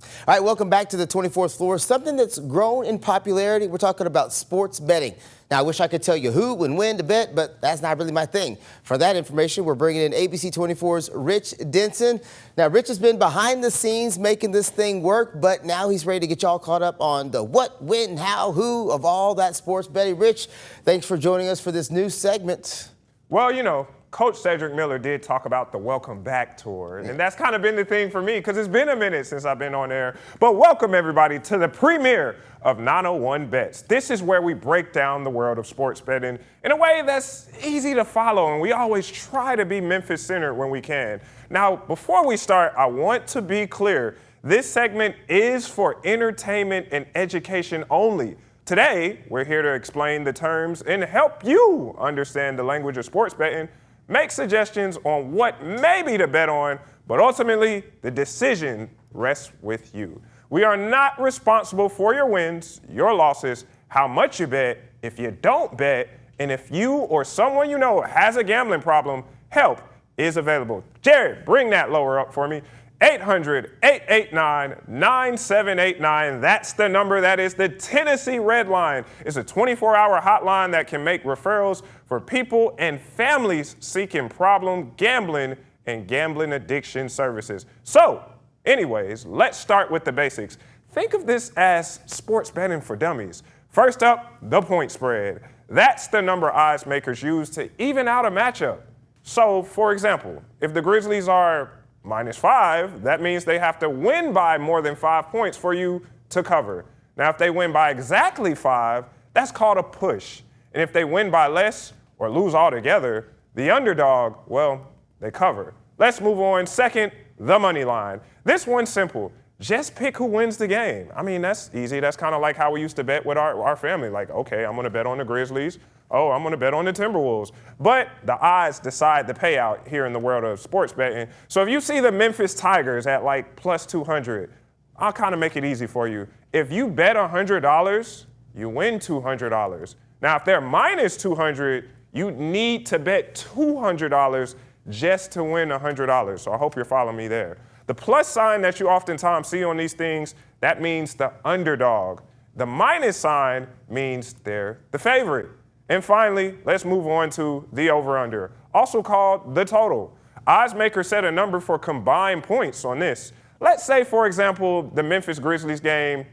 All right, welcome back to the 24th floor. Something that's grown in popularity. We're talking about sports betting. Now, I wish I could tell you who and when to bet, but that's not really my thing. For that information, we're bringing in ABC 24's Rich Denson. Now, Rich has been behind the scenes making this thing work, but now he's ready to get y'all caught up on the what, when, how, who of all that sports betting. Rich, thanks for joining us for this new segment. Well, you know, Coach Cedric Miller did talk about the Welcome Back Tour, and that's kind of been the thing for me because it's been a minute since I've been on air. But welcome, everybody, to the premiere of 901 Bets. This is where we break down the world of sports betting in a way that's easy to follow, and we always try to be Memphis-centered when we can. Now, before we start, I want to be clear. This segment is for entertainment and education only. Today, we're here to explain the terms and help you understand the language of sports betting, make suggestions on what maybe to bet on, but ultimately, the decision rests with you. We are not responsible for your wins, your losses, how much you bet, if you don't bet, and if you or someone you know has a gambling problem, help is available. Jared, bring that lower up for me. 800-889-9789. That's the number. That is the Tennessee Red Line. It's a 24-hour hotline that can make referrals for people and families seeking problem gambling and gambling addiction services. So, anyways, let's start with the basics. Think of this as sports betting for dummies. First up, the point spread. That's the number odds makers use to even out a matchup. So, for example, if the Grizzlies are -5, that means they have to win by more than 5 points for you to cover. Now, if they win by exactly 5, that's called a push. And if they win by less or lose altogether, the underdog, well, they cover. Let's move on. Second, the money line. This one's simple. Just pick who wins the game. I mean, that's easy. That's kind of like how we used to bet with our family. Like, okay, I'm going to bet on the Grizzlies. Oh, I'm going to bet on the Timberwolves. But the odds decide the payout here in the world of sports betting. So if you see the Memphis Tigers at like plus 200, I'll kind of make it easy for you. If you bet $100, you win $200. Now, if they're minus 200, you need to bet $200 just to win $100. So I hope you're following me there. The plus sign that you oftentimes see on these things, that means the underdog. The minus sign means they're the favorite. And finally, let's move on to the over-under, also called the total. Odds makers set a number for combined points on this. Let's say, for example, the Memphis Grizzlies game,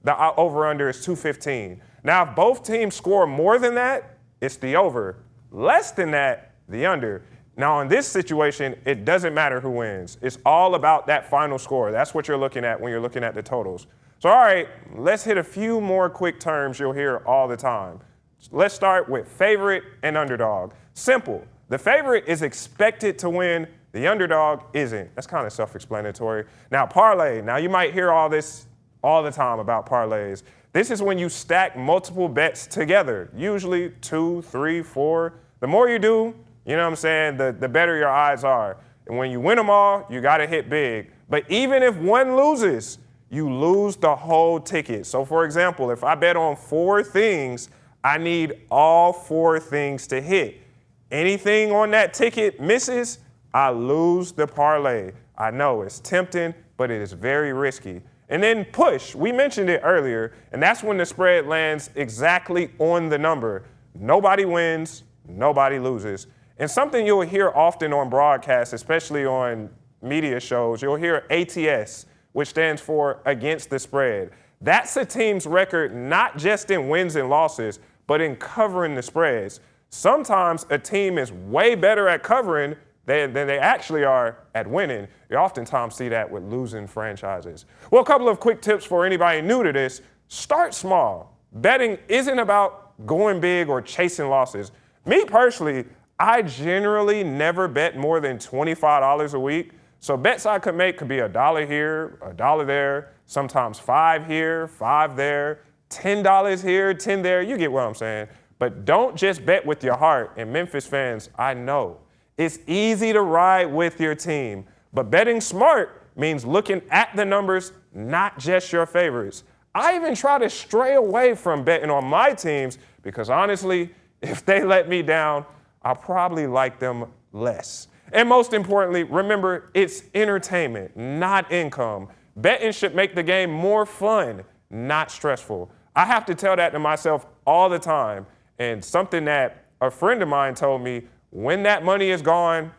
the over-under is 215. Now, if both teams score more than that, it's the over. Less than that, the under. Now, in this situation, it doesn't matter who wins. It's all about that final score. That's what you're looking at when you're looking at the totals. So, all right, let's hit a few more quick terms you'll hear all the time. Let's start with favorite and underdog. Simple. The favorite is expected to win. The underdog isn't. That's kind of self-explanatory. Now, parlay. Now, you might hear all this all the time about parlays. This is when you stack multiple bets together, usually 2, 3, 4. The more you do, you know what I'm saying, the better your odds are. And when you win them all, you got to hit big. But even if one loses, you lose the whole ticket. So, for example, if I bet on 4 things, I need all 4 things to hit. Anything on that ticket misses, I lose the parlay. I know it's tempting, but it is very risky. And then push, we mentioned it earlier, and that's when the spread lands exactly on the number. Nobody wins, nobody loses. And something you'll hear often on broadcasts, especially on media shows, you'll hear ATS, which stands for against the spread. That's a team's record not just in wins and losses, but in covering the spreads. Sometimes a team is way better at covering than they actually are at winning. You oftentimes see that with losing franchises. Well, a couple of quick tips for anybody new to this. Start small. Betting isn't about going big or chasing losses. Me personally, I generally never bet more than $25 a week. So bets I could make could be $1 here, $1 there, sometimes $5 here, $5 there, $10 here, $10 there. You get what I'm saying. But don't just bet with your heart. And Memphis fans, I know it's easy to ride with your team, but betting smart means looking at the numbers, not just your favorites. I even try to stray away from betting on my teams because honestly, if they let me down, I'll probably like them less. And most importantly, remember, it's entertainment, not income. Betting should make the game more fun, not stressful. I have to tell that to myself all the time. And something that a friend of mine told me, when that money is gone,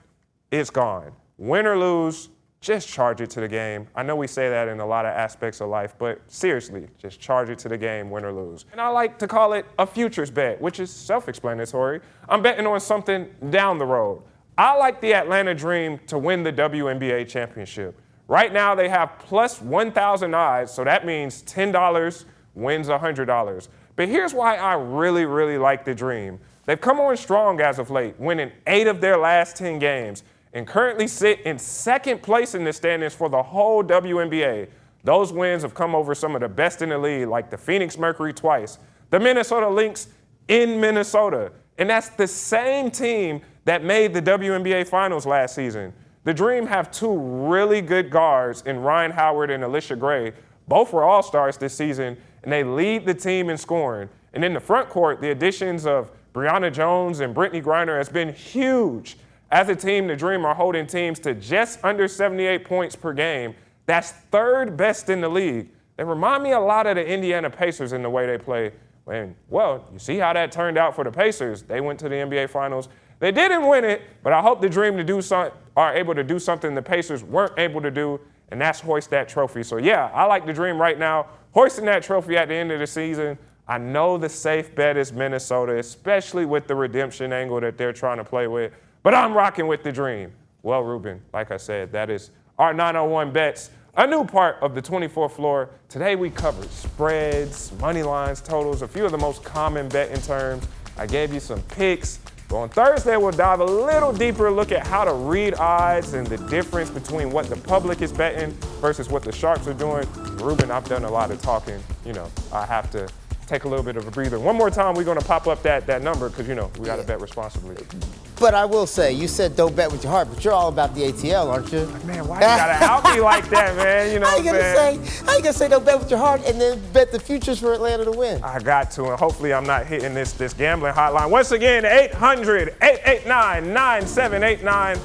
it's gone. Win or lose, just charge it to the game. I know we say that in a lot of aspects of life, but seriously, just charge it to the game, win or lose. And I like to call it a futures bet, which is self-explanatory. I'm betting on something down the road. I like the Atlanta Dream to win the WNBA championship. Right now, they have plus 1,000 odds, so that means $10 wins $100. But here's why I really, really like the Dream. They've come on strong as of late, winning 8 of their last 10 games, and currently sit in second place in the standings for the whole WNBA. Those wins have come over some of the best in the league, like the Phoenix Mercury twice, the Minnesota Lynx in Minnesota. And that's the same team that made the WNBA Finals last season. The Dream have 2 really good guards in Ryan Howard and Alicia Gray. Both were All-Stars this season, and they lead the team in scoring. And in the front court, the additions of Brianna Jones and Brittany Griner has been huge. As a team, the Dream are holding teams to just under 78 points per game. That's 3rd best in the league. They remind me a lot of the Indiana Pacers in the way they play. And, well, you see how that turned out for the Pacers. They went to the NBA Finals. They didn't win it, but I hope the Dream are able to do something the Pacers weren't able to do, and that's hoist that trophy. So, yeah, I like the Dream right now. Hoisting that trophy at the end of the season. I know the safe bet is Minnesota, especially with the redemption angle that they're trying to play with. But I'm rocking with the Dream. Well, Ruben, like I said, that is our 901 bets, a new part of the 24th floor. Today we covered spreads, money lines, totals, a few of the most common betting terms. I gave you some picks. But on Thursday, we'll dive a little deeper, look at how to read odds and the difference between what the public is betting versus what the sharps are doing. Ruben, I've done a lot of talking. You know, I have to take a little bit of a breather. One more time, we're going to pop up that number because, you know, we got to bet responsibly. But I will say, you said don't bet with your heart, but you're all about the ATL, aren't you? Man, why you got to out me like that, man? You know what I'm saying? How you going to say don't bet with your heart and then bet the futures for Atlanta to win? I got to, and hopefully I'm not hitting this gambling hotline. Once again, 800-889-9789.